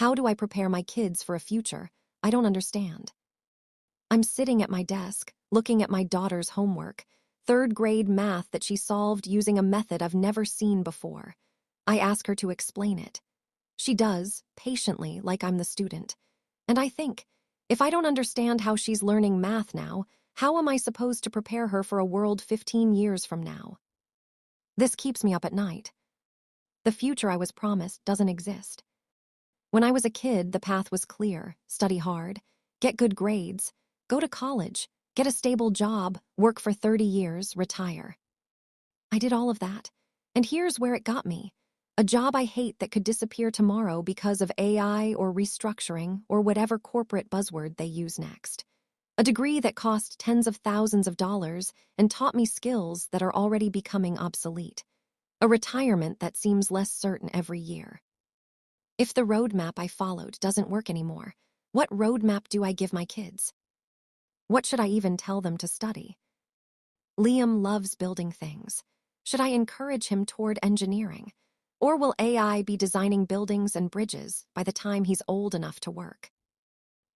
How do I prepare my kids for a future I don't understand? I'm sitting at my desk, looking at my daughter's homework, third grade math that she solved using a method I've never seen before. I ask her to explain it. She does, patiently, like I'm the student. And I think, if I don't understand how she's learning math now, how am I supposed to prepare her for a world 15 years from now? This keeps me up at night. The future I was promised doesn't exist. When I was a kid, the path was clear: study hard, get good grades, go to college, get a stable job, work for 30 years, retire. I did all of that, and here's where it got me. A job I hate that could disappear tomorrow because of AI or restructuring or whatever corporate buzzword they use next. A degree that cost tens of thousands of dollars and taught me skills that are already becoming obsolete. A retirement that seems less certain every year. If the roadmap I followed doesn't work anymore, what roadmap do I give my kids? What should I even tell them to study? Liam loves building things. Should I encourage him toward engineering? Or will AI be designing buildings and bridges by the time he's old enough to work?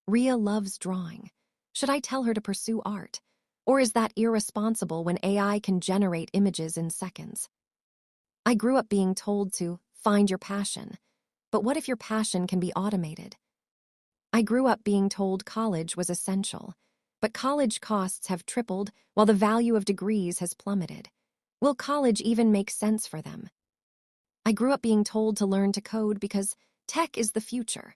Ria loves drawing. Should I tell her to pursue art? Or is that irresponsible when AI can generate images in seconds? I grew up being told to find your passion. But what if your passion can be automated? I grew up being told college was essential, but college costs have tripled while the value of degrees has plummeted. Will college even make sense for them? I grew up being told to learn to code because tech is the future.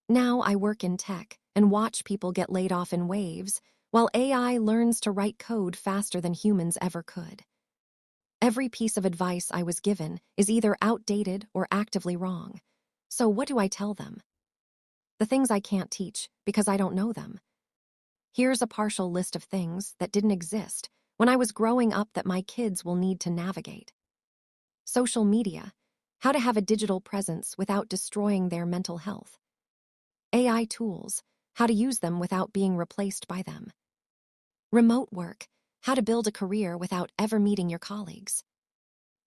Now I work in tech and watch people get laid off in waves while AI learns to write code faster than humans ever could. Every piece of advice I was given is either outdated or actively wrong. So what do I tell them? The things I can't teach because I don't know them. Here's a partial list of things that didn't exist when I was growing up that my kids will need to navigate. Social media, how to have a digital presence without destroying their mental health. AI tools, how to use them without being replaced by them. Remote work, how to build a career without ever meeting your colleagues.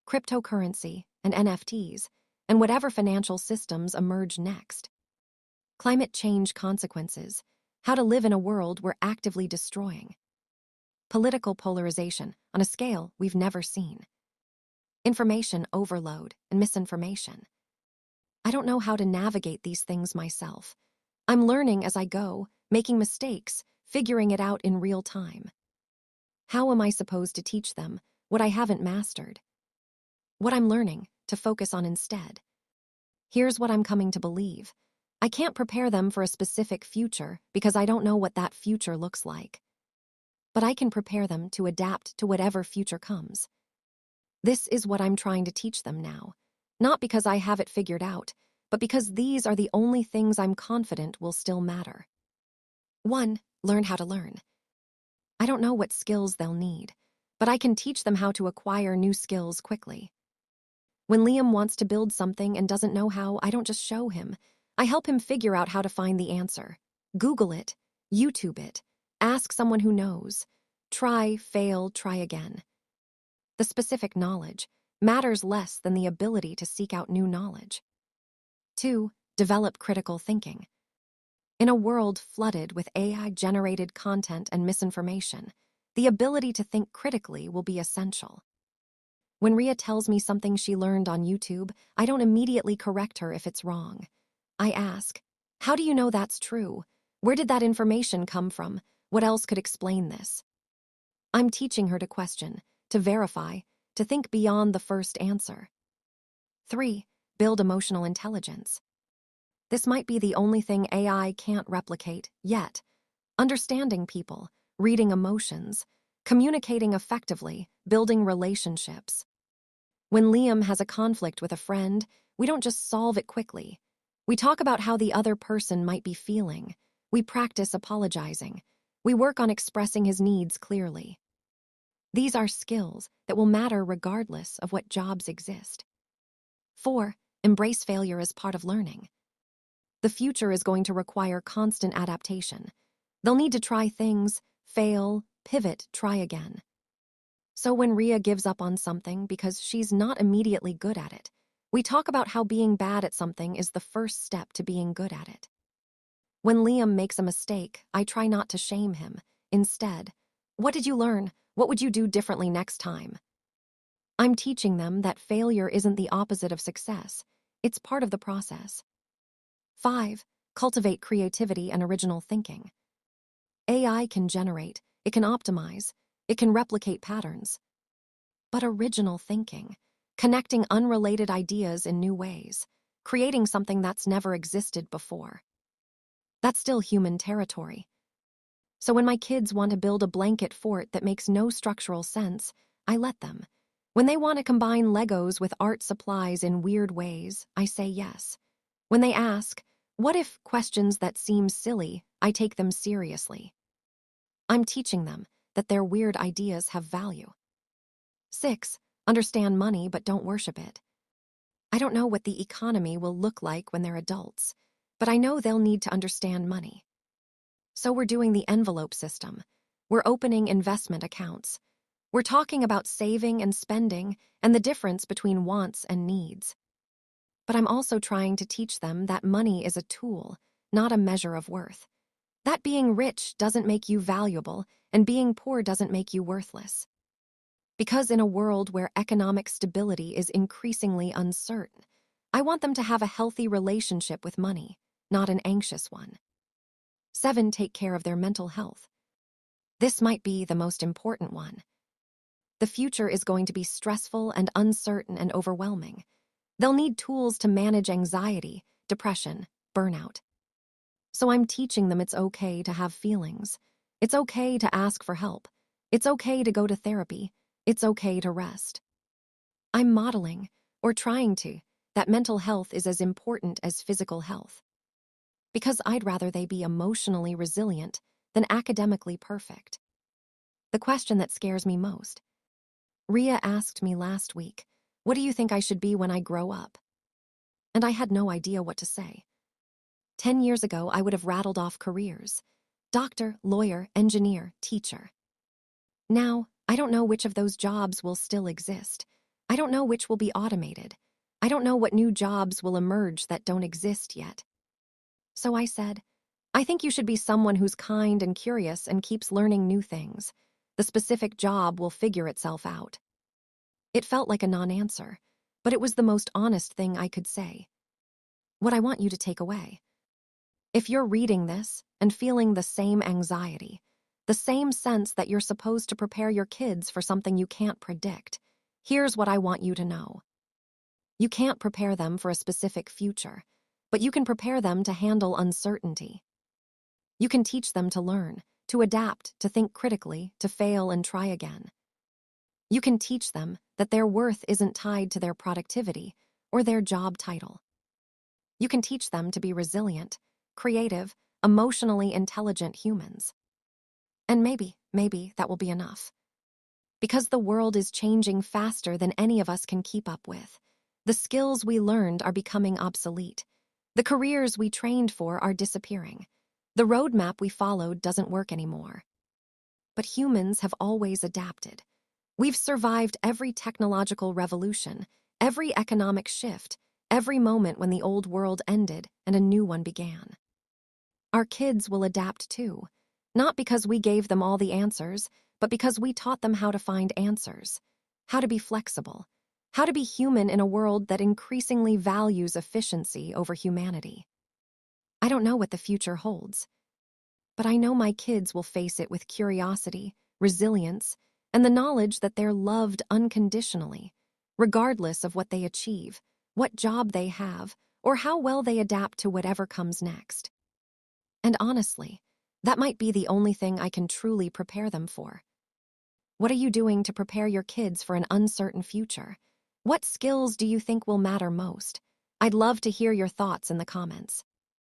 Cryptocurrency and NFTs, and whatever financial systems emerge next. Climate change consequences, how to live in a world we're actively destroying. Political polarization on a scale we've never seen. Information overload and misinformation. I don't know how to navigate these things myself. I'm learning as I go, making mistakes, figuring it out in real time. How am I supposed to teach them what I haven't mastered? What I'm learning to focus on instead. Here's what I'm coming to believe. I can't prepare them for a specific future because I don't know what that future looks like. But I can prepare them to adapt to whatever future comes. This is what I'm trying to teach them now, not because I have it figured out, but because these are the only things I'm confident will still matter. 1. Learn how to learn. I don't know what skills they'll need, but I can teach them how to acquire new skills quickly. When Liam wants to build something and doesn't know how, I don't just show him. I help him figure out how to find the answer. Google it, YouTube it, ask someone who knows. Try, fail, try again. The specific knowledge matters less than the ability to seek out new knowledge. 2. Develop critical thinking. In a world flooded with AI-generated content and misinformation, the ability to think critically will be essential. When Ria tells me something she learned on YouTube, I don't immediately correct her if it's wrong. I ask, how do you know that's true? Where did that information come from? What else could explain this? I'm teaching her to question, to verify, to think beyond the first answer. 3. Build emotional intelligence. This might be the only thing AI can't replicate yet. Understanding people, reading emotions, communicating effectively, building relationships. When Liam has a conflict with a friend, we don't just solve it quickly. We talk about how the other person might be feeling. We practice apologizing. We work on expressing his needs clearly. These are skills that will matter regardless of what jobs exist. 4. Embrace failure as part of learning. The future is going to require constant adaptation. They'll need to try things, fail, pivot, try again. So when Ria gives up on something because she's not immediately good at it, We talk about how being bad at something is the first step to being good at it. When Liam makes a mistake, I try not to shame him. Instead, what did you learn? What would you do differently next time? I'm teaching them that failure isn't the opposite of success. It's part of the process. 5. Cultivate creativity and original thinking. AI can generate, it can optimize, it can replicate patterns. But original thinking, connecting unrelated ideas in new ways, creating something that's never existed before. That's still human territory. So when my kids want to build a blanket fort that makes no structural sense, I let them. When they want to combine Legos with art supplies in weird ways, I say yes. When they ask, what if questions that seem silly, I take them seriously. I'm teaching them that their weird ideas have value. 6. Understand money but don't worship it. I don't know what the economy will look like when they're adults, but I know they'll need to understand money. So we're doing the envelope system. We're opening investment accounts. We're talking about saving and spending and the difference between wants and needs. But I'm also trying to teach them that money is a tool, not a measure of worth. That being rich doesn't make you valuable, and being poor doesn't make you worthless. Because in a world where economic stability is increasingly uncertain, I want them to have a healthy relationship with money, not an anxious one. 7. Take care of their mental health. This might be the most important one. The future is going to be stressful and uncertain and overwhelming. They'll need tools to manage anxiety, depression, burnout. So I'm teaching them it's okay to have feelings. It's okay to ask for help. It's okay to go to therapy. It's okay to rest. I'm modeling, or trying to, that mental health is as important as physical health. Because I'd rather they be emotionally resilient than academically perfect. The question that scares me most. Ria asked me last week, what do you think I should be when I grow up? And I had no idea what to say. 10 years ago, I would have rattled off careers. Doctor, lawyer, engineer, teacher. Now, I don't know which of those jobs will still exist. I don't know which will be automated. I don't know what new jobs will emerge that don't exist yet. So I said, I think you should be someone who's kind and curious and keeps learning new things. The specific job will figure itself out. It felt like a non-answer, but it was the most honest thing I could say. What I want you to take away. If you're reading this and feeling the same anxiety, the same sense that you're supposed to prepare your kids for something you can't predict, here's what I want you to know. You can't prepare them for a specific future, but you can prepare them to handle uncertainty. You can teach them to learn, to adapt, to think critically, to fail and try again. You can teach them that their worth isn't tied to their productivity or their job title. You can teach them to be resilient, creative, emotionally intelligent humans. And maybe that will be enough. Because the world is changing faster than any of us can keep up with. The skills we learned are becoming obsolete. The careers we trained for are disappearing. The roadmap we followed doesn't work anymore. But humans have always adapted. We've survived every technological revolution, every economic shift, every moment when the old world ended and a new one began. Our kids will adapt too, not because we gave them all the answers, but because we taught them how to find answers, how to be flexible, how to be human in a world that increasingly values efficiency over humanity. I don't know what the future holds, but I know my kids will face it with curiosity, resilience, and the knowledge that they're loved unconditionally, regardless of what they achieve, what job they have, or how well they adapt to whatever comes next. And honestly, that might be the only thing I can truly prepare them for. What are you doing to prepare your kids for an uncertain future? What skills do you think will matter most? I'd love to hear your thoughts in the comments.